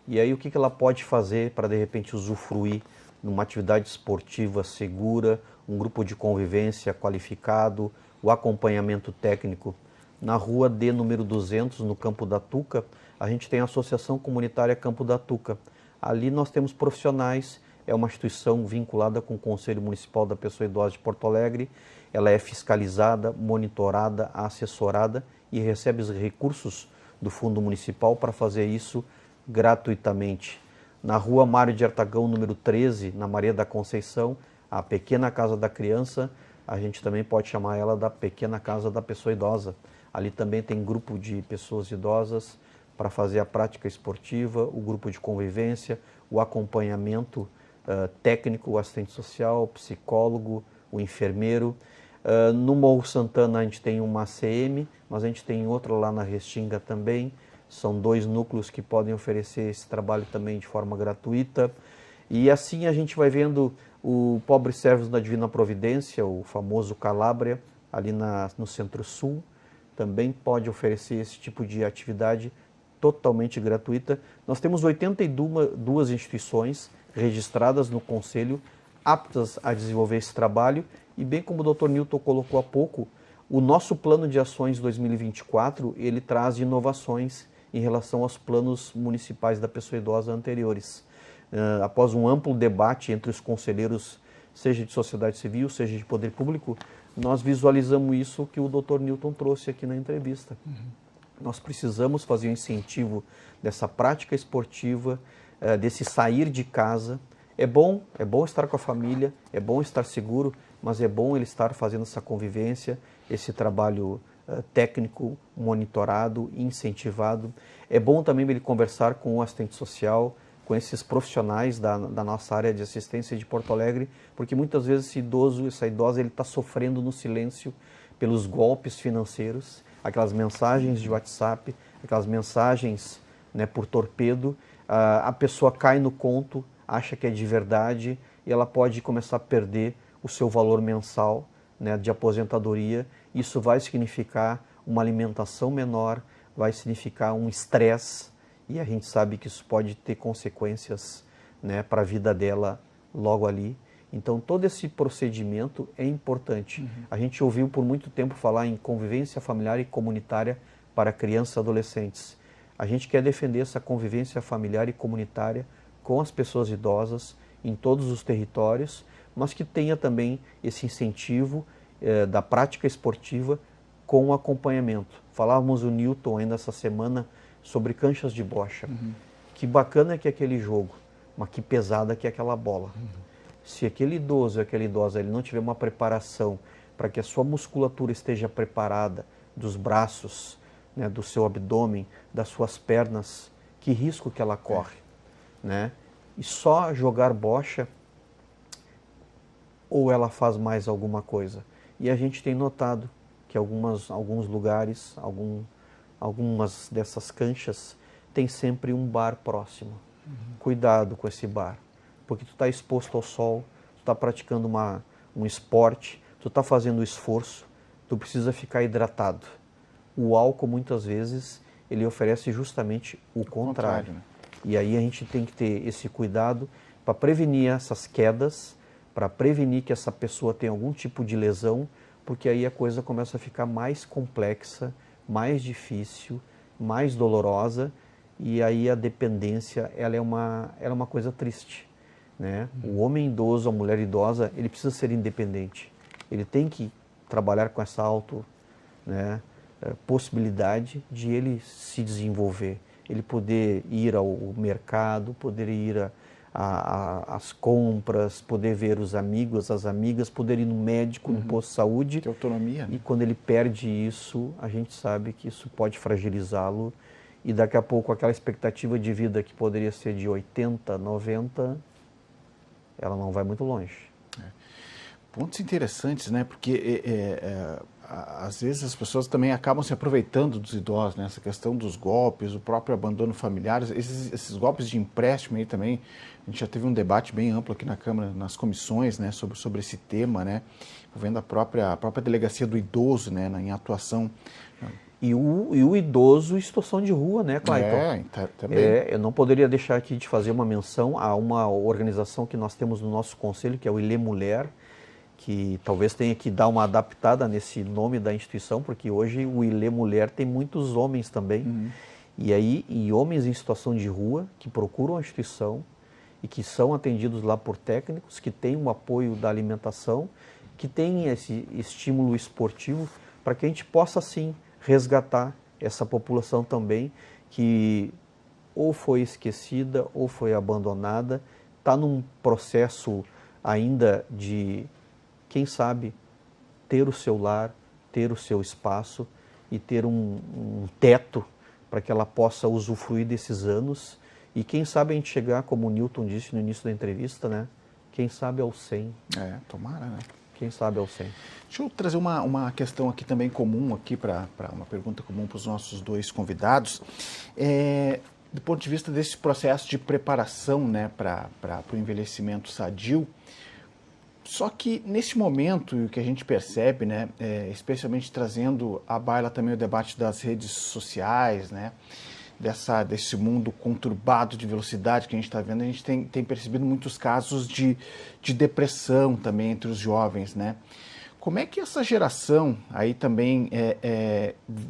E aí o que ela pode fazer para, de repente, usufruir numa atividade esportiva segura, um grupo de convivência qualificado, o acompanhamento técnico. Na rua D, número 200, no Campo da Tuca, a gente tem a Associação Comunitária Campo da Tuca. Ali nós temos profissionais, é uma instituição vinculada com o Conselho Municipal da Pessoa Idosa de Porto Alegre. Ela é fiscalizada, monitorada, assessorada e recebe os recursos do Fundo Municipal para fazer isso gratuitamente. Na rua Mário de Artagão, número 13, na Maria da Conceição, a Pequena Casa da Criança, a gente também pode chamar ela da Pequena Casa da Pessoa Idosa. Ali também tem grupo de pessoas idosas para fazer a prática esportiva, o grupo de convivência, o acompanhamento técnico, o assistente social, o psicólogo, o enfermeiro. No Morro Santana a gente tem uma ACM, mas a gente tem outra lá na Restinga também. São 2 núcleos que podem oferecer esse trabalho também de forma gratuita. E assim a gente vai vendo o Pobre Servos da Divina Providência, o famoso Calábria, ali no Centro-Sul, também pode oferecer esse tipo de atividade totalmente gratuita. Nós temos 82 instituições registradas no Conselho, aptas a desenvolver esse trabalho. E bem como o Dr. Newton colocou há pouco, o nosso plano de ações 2024, ele traz inovações em relação aos planos municipais da pessoa idosa anteriores. Após um amplo debate entre os conselheiros, seja de sociedade civil, seja de poder público, nós visualizamos isso que o Dr. Newton trouxe aqui na entrevista. Nós precisamos fazer um incentivo dessa prática esportiva, desse sair de casa. É bom estar com a família, é bom estar seguro, mas é bom ele estar fazendo essa convivência, esse trabalho técnico, monitorado, incentivado. É bom também ele conversar com o assistente social, com esses profissionais da nossa área de assistência de Porto Alegre, porque muitas vezes esse idoso, essa idosa, ele está sofrendo no silêncio pelos golpes financeiros, aquelas mensagens de WhatsApp, aquelas mensagens, né, por torpedo. A pessoa cai no conto, acha que é de verdade e ela pode começar a perder o seu valor mensal, né, de aposentadoria. Isso vai significar uma alimentação menor, vai significar um estresse e a gente sabe que isso pode ter consequências, né, para a vida dela logo ali. Então todo esse procedimento é importante. A gente ouviu por muito tempo falar em convivência familiar e comunitária para crianças e adolescentes. A gente quer defender essa convivência familiar e comunitária com as pessoas idosas em todos os territórios, mas que tenha também esse incentivo da prática esportiva com o acompanhamento. Falávamos o Newton ainda essa semana sobre canchas de bocha. Que bacana que é aquele jogo, mas que pesada que é aquela bola. Se aquele idoso ou aquela idosa ele não tiver uma preparação para que a sua musculatura esteja preparada, dos braços, né, do seu abdômen, das suas pernas, que risco que ela corre, né? E só jogar bocha, ou ela faz mais alguma coisa? E a gente tem notado que alguns lugares, algumas dessas canchas, tem sempre um bar próximo. Cuidado com esse bar, porque tu está exposto ao sol, tu está praticando um esporte, tu está fazendo esforço, tu precisa ficar hidratado. O álcool, muitas vezes, ele oferece justamente o contrário. Né? E aí a gente tem que ter esse cuidado para prevenir essas quedas, para prevenir que essa pessoa tenha algum tipo de lesão, porque aí a coisa começa a ficar mais complexa, mais difícil, mais dolorosa, e aí a dependência ela é uma coisa triste, né? O homem idoso, a mulher idosa, ele precisa ser independente. Ele tem que trabalhar com essa possibilidade de ele se desenvolver. ele poder ir ao mercado, poder ir às compras, poder ver os amigos, as amigas, poder ir no médico, no posto de saúde. Que autonomia, né? E quando ele perde isso, a gente sabe que isso pode fragilizá-lo e daqui a pouco aquela expectativa de vida que poderia ser de 80, 90, ela não vai muito longe. Pontos interessantes, né? Porque às vezes as pessoas também acabam se aproveitando dos idosos, né? Essa questão dos golpes, o próprio abandono familiar, esses golpes de empréstimo aí também. A gente já teve um debate bem amplo aqui na Câmara, nas comissões, né? Sobre esse tema, né? Envolvendo a própria delegacia do idoso, né? Em atuação. E o idoso em situação de rua, né, Clayton? Também. Eu não poderia deixar aqui de fazer uma menção a uma organização que nós temos no nosso conselho, que é o ILE Mulher, que talvez tenha que dar uma adaptada nesse nome da instituição, porque hoje o ILE Mulher tem muitos homens também. E homens em situação de rua que procuram a instituição e que são atendidos lá por técnicos, que têm o apoio da alimentação, que têm esse estímulo esportivo, para que a gente possa, sim, resgatar essa população também que ou foi esquecida ou foi abandonada, está num processo ainda de, quem sabe, ter o seu lar, ter o seu espaço e ter um teto para que ela possa usufruir desses anos e quem sabe a gente chegar, como o Newton disse no início da entrevista, né? Quem sabe aos 100. Tomara, né? Quem sabe aos 100. Deixa eu trazer uma questão aqui também comum, aqui para uma pergunta comum para os nossos dois convidados. Do ponto de vista desse processo de preparação, né, para o envelhecimento sadio, só que nesse momento, o que a gente percebe, né, especialmente trazendo à baila também o debate das redes sociais, né, desse mundo conturbado de velocidade que a gente está vendo, a gente tem percebido muitos casos de depressão também entre os jovens, né? Como é que essa geração aí também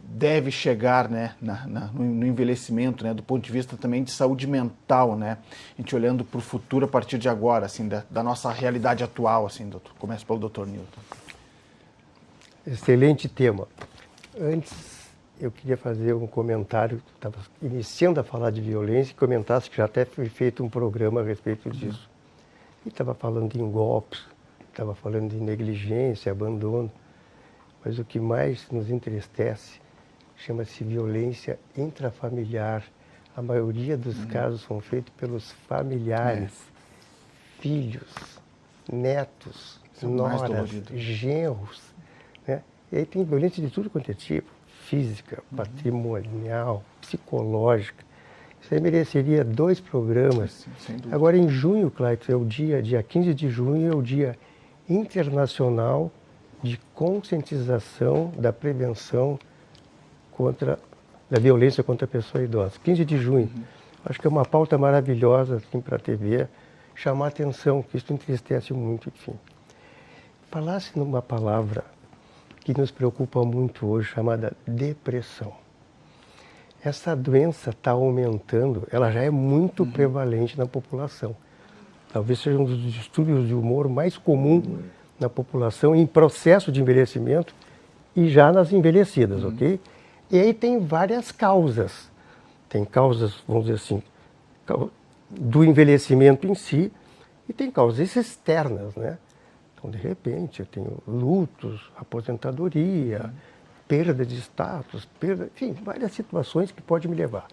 deve chegar, né, no envelhecimento, né, do ponto de vista também de saúde mental, né? A gente olhando para o futuro a partir de agora, assim, da nossa realidade atual, assim, doutor. Começa pelo Dr. Newton. Excelente tema. Antes, eu queria fazer um comentário, estava iniciando a falar de violência, e comentasse que já até foi feito um programa a respeito disso. E estava falando em golpes, estava falando de negligência, abandono, mas o que mais nos entristece chama-se violência intrafamiliar. A maioria dos casos são feitos pelos familiares, filhos, netos, noras, genros, né? E aí tem violência de tudo quanto é tipo. Física, patrimonial, psicológica. Isso aí mereceria 2 programas. Sem dúvida. Agora, em junho, Clayton, é o dia 15 de junho, é o Dia Internacional de Conscientização da Prevenção da Violência contra a Pessoa Idosa. 15 de junho. Acho que é uma pauta maravilhosa assim, para a TV, chamar a atenção, que isso entristece muito, enfim. Falasse numa palavra que nos preocupa muito hoje, chamada depressão. Essa doença está aumentando, ela já é muito prevalente na população. Talvez seja um dos distúrbios de humor mais comum na população em processo de envelhecimento e já nas envelhecidas, ok? E aí tem várias causas. Tem causas, vamos dizer assim, do envelhecimento em si e tem causas externas, né? Então, de repente, eu tenho lutos, aposentadoria, perda de status, enfim, várias situações que podem me levar.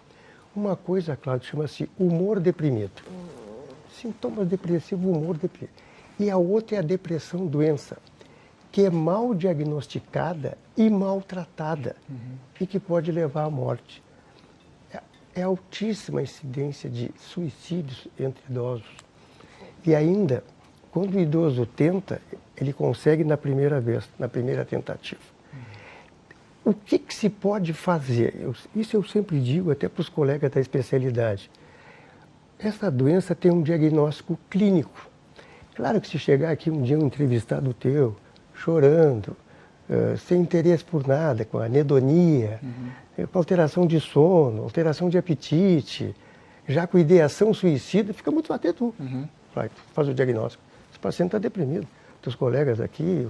Uma coisa, claro, chama-se humor deprimido. Sintomas depressivos, humor deprimido. E a outra é a depressão doença, que é mal diagnosticada e maltratada e que pode levar à morte. É altíssima a incidência de suicídios entre idosos. E ainda, quando o idoso tenta, ele consegue na primeira vez, na primeira tentativa. O que se pode fazer? Isso eu sempre digo até para os colegas da especialidade. Essa doença tem um diagnóstico clínico. Claro que se chegar aqui um dia um entrevistado teu, chorando, sem interesse por nada, com anedonia, com alteração de sono, alteração de apetite, já com ideação suicida, fica muito atento. Faz o diagnóstico. Esse paciente está deprimido. Teus colegas aqui...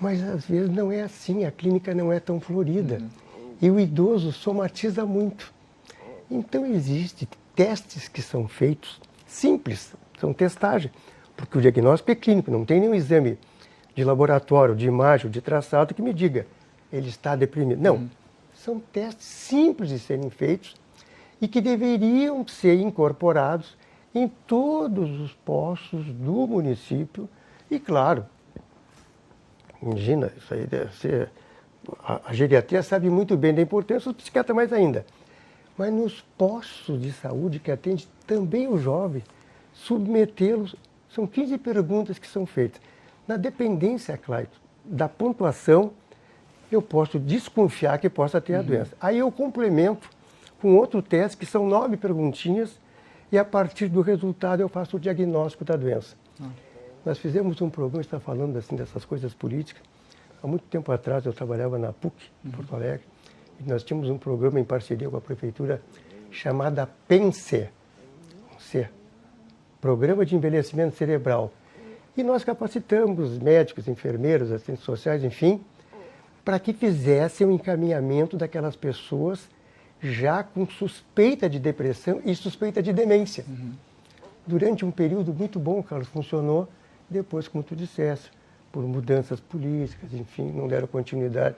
Mas às vezes não é assim, a clínica não é tão florida. E o idoso somatiza muito. Então, existem testes que são feitos simples, são testagem, porque o diagnóstico é clínico, não tem nenhum exame de laboratório, de imagem, de traçado que me diga ele está deprimido. Não, são testes simples de serem feitos e que deveriam ser incorporados em todos os postos do município. E, claro, imagina, isso aí deve ser... A geriatria sabe muito bem da importância, os psiquiatras mais ainda. Mas nos postos de saúde que atende também o jovem, submetê-los, são 15 perguntas que são feitas. Na dependência, Clayton, da pontuação, eu posso desconfiar que possa ter a doença. Aí eu complemento com outro teste, que são 9 perguntinhas, e a partir do resultado eu faço o diagnóstico da doença. Nós fizemos um programa, está falando assim dessas coisas políticas. Há muito tempo atrás eu trabalhava na PUC, em Porto Alegre, e nós tínhamos um programa em parceria com a prefeitura chamada PENSE, Programa de Envelhecimento Cerebral. E nós capacitamos médicos, enfermeiros, assistentes sociais, enfim, para que fizessem o encaminhamento daquelas pessoas já com suspeita de depressão e suspeita de demência. Durante um período muito bom, Carlos, funcionou. Depois, como tu disseste, por mudanças políticas, enfim, não deram continuidade.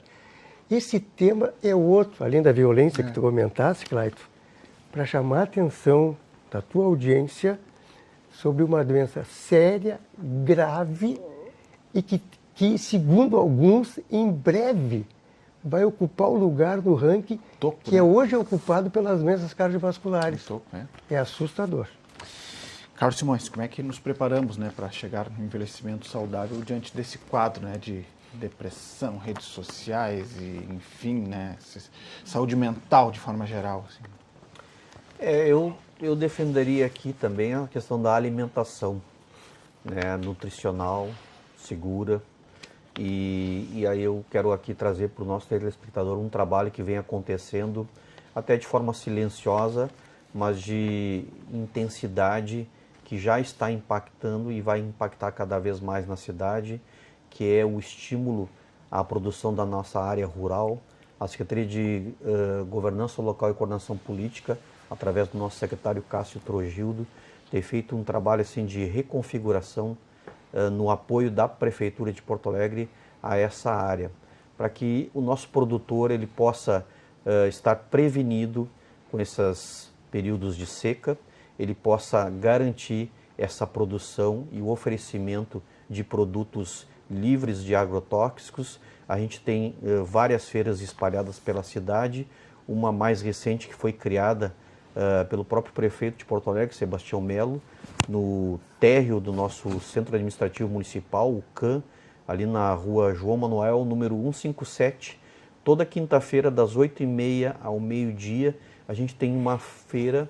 Esse tema é outro, além da violência que tu comentaste, Clayton, para chamar a atenção da tua audiência sobre uma doença séria, grave e que, segundo alguns, em breve vai ocupar o lugar no ranking que é hoje ocupado pelas doenças cardiovasculares. É assustador. Carlos Simões, como é que nos preparamos, né, para chegar no envelhecimento saudável diante desse quadro, né, de depressão, redes sociais e, enfim, né, saúde mental de forma geral? Assim. Eu defenderia aqui também a questão da alimentação, né, nutricional, segura. E aí eu quero aqui trazer para o nosso telespectador um trabalho que vem acontecendo até de forma silenciosa, mas de intensidade, que já está impactando e vai impactar cada vez mais na cidade, que é o estímulo à produção da nossa área rural. A Secretaria de Governança Local e Coordenação Política, através do nosso secretário Cássio Trogildo, tem feito um trabalho assim, de reconfiguração no apoio da Prefeitura de Porto Alegre a essa área, para que o nosso produtor ele possa estar prevenido com esses períodos de seca, ele possa garantir essa produção e o oferecimento de produtos livres de agrotóxicos. A gente tem várias feiras espalhadas pela cidade, uma mais recente que foi criada pelo próprio prefeito de Porto Alegre, Sebastião Melo, no térreo do nosso Centro Administrativo Municipal, o CAM, ali na rua João Manuel, número 157. Toda quinta-feira, das 8h30 ao meio-dia, a gente tem uma feira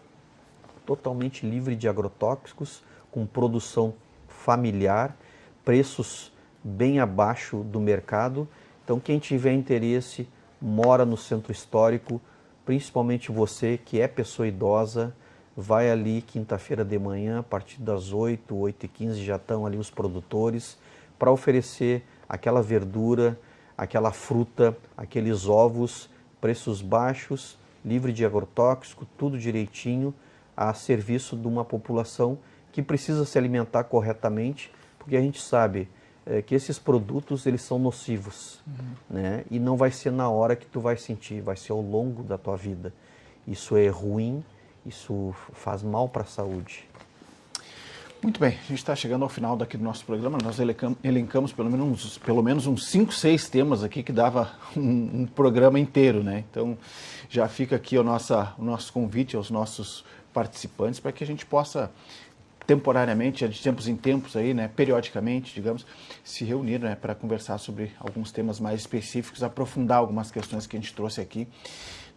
totalmente livre de agrotóxicos, com produção familiar, preços bem abaixo do mercado. Então, quem tiver interesse, mora no centro histórico, principalmente você que é pessoa idosa, vai ali quinta-feira de manhã, a partir das 8, 8h15 já estão ali os produtores, para oferecer aquela verdura, aquela fruta, aqueles ovos, preços baixos, livre de agrotóxico, tudo direitinho, a serviço de uma população que precisa se alimentar corretamente, porque a gente sabe que esses produtos eles são nocivos, né? E não vai ser na hora que tu vai sentir, vai ser ao longo da tua vida. Isso é ruim, isso faz mal para a saúde. Muito bem, a gente está chegando ao final daqui do nosso programa. Nós elencamos pelo menos uns 5, 6 temas aqui que dava um programa inteiro, né? Então já fica aqui o nosso convite aos nossos participantes para que a gente possa temporariamente, de tempos em tempos aí, né, periodicamente, digamos, se reunir, né, para conversar sobre alguns temas mais específicos, aprofundar algumas questões que a gente trouxe aqui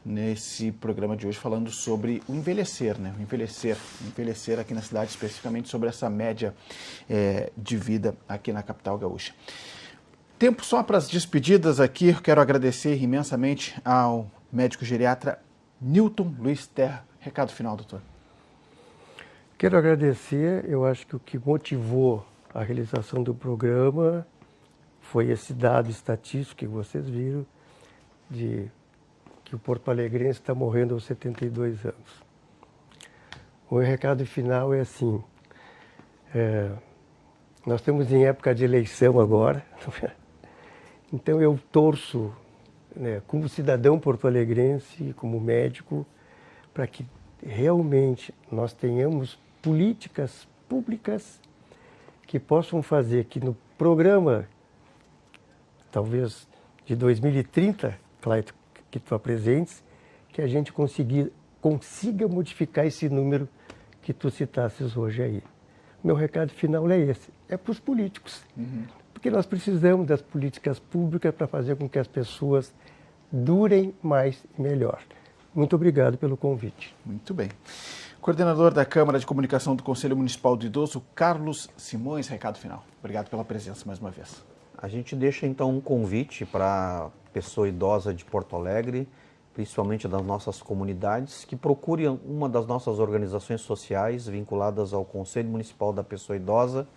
nesse programa de hoje, falando sobre o envelhecer, né, envelhecer aqui na cidade, especificamente sobre essa média de vida aqui na capital gaúcha. Tempo só para as despedidas aqui. Eu quero agradecer imensamente ao médico geriatra Newton Luiz Terra. Recado final, doutor. Quero agradecer. Eu acho que o que motivou a realização do programa foi esse dado estatístico que vocês viram, de que que o porto-alegrense está morrendo aos 72 anos. O recado final é assim, nós estamos em época de eleição agora, então eu torço, né, como cidadão porto-alegrense, como médico, para que realmente nós tenhamos políticas públicas que possam fazer que no programa, talvez de 2030, Clayton, que tu apresentes, que a gente consiga modificar esse número que tu citasses hoje aí. Meu recado final é esse, é para os políticos. Porque nós precisamos das políticas públicas para fazer com que as pessoas durem mais e melhor. Muito obrigado pelo convite. Muito bem. Coordenador da Câmara de Comunicação do Conselho Municipal do Idoso, Carlos Simões, recado final. Obrigado pela presença mais uma vez. A gente deixa então um convite para a pessoa idosa de Porto Alegre, principalmente das nossas comunidades, que procure uma das nossas organizações sociais vinculadas ao Conselho Municipal da Pessoa Idosa,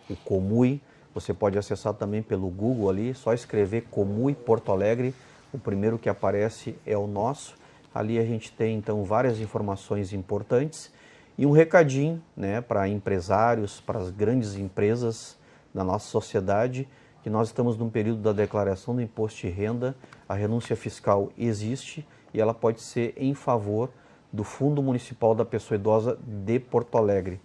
o COMUI. Você pode acessar também pelo Google ali, só escrever COMUI Porto Alegre, o primeiro que aparece é o nosso. Ali a gente tem então várias informações importantes e um recadinho, né, para empresários, para as grandes empresas da nossa sociedade, que nós estamos num período da declaração do imposto de renda, a renúncia fiscal existe e ela pode ser em favor do Fundo Municipal da Pessoa Idosa de Porto Alegre.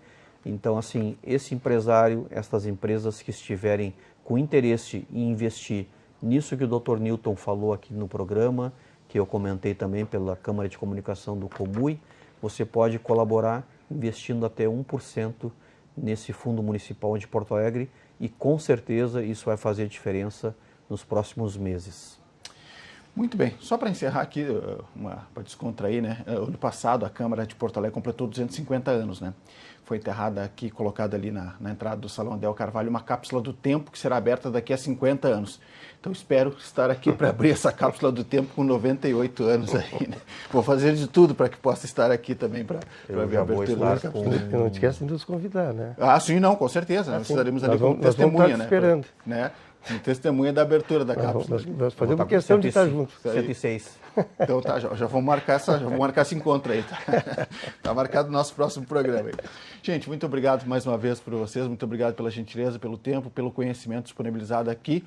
Então, assim, esse empresário, estas empresas que estiverem com interesse em investir nisso que o Dr. Newton falou aqui no programa, que eu comentei também pela Câmara de Comunicação do COMUI, você pode colaborar investindo até 1% nesse Fundo Municipal de Porto Alegre e com certeza isso vai fazer diferença nos próximos meses. Muito bem, só para encerrar aqui, para descontrair, né? Ano passado a Câmara de Porto Alegre completou 250 anos, né? Foi enterrada aqui, colocada ali na entrada do Salão Adel Carvalho, uma cápsula do tempo que será aberta daqui a 50 anos. Então espero estar aqui para abrir essa cápsula do tempo com 98 anos aí, né? Vou fazer de tudo para que possa estar aqui também para ver a abertura da cápsula. Não esquecem de nos convidar, né? Ah, sim, não, com certeza. Nós estaremos ali como testemunha, né? Esperando. Né? Testemunha da abertura da cápsula. Nós fazemos questão de estar juntos. 106. Então tá, já vamos marcar esse encontro aí. Tá marcado o nosso próximo programa aí. Gente, muito obrigado mais uma vez por vocês, muito obrigado pela gentileza, pelo tempo, pelo conhecimento disponibilizado aqui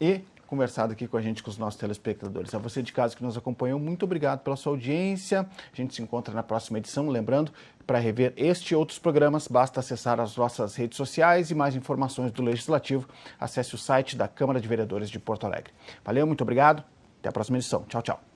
e conversado aqui com a gente, com os nossos telespectadores. A você de casa que nos acompanhou, muito obrigado pela sua audiência. A gente se encontra na próxima edição. Lembrando, para rever este e outros programas, basta acessar as nossas redes sociais e mais informações do Legislativo. Acesse o site da Câmara de Vereadores de Porto Alegre. Valeu, muito obrigado. Até a próxima edição. Tchau, tchau.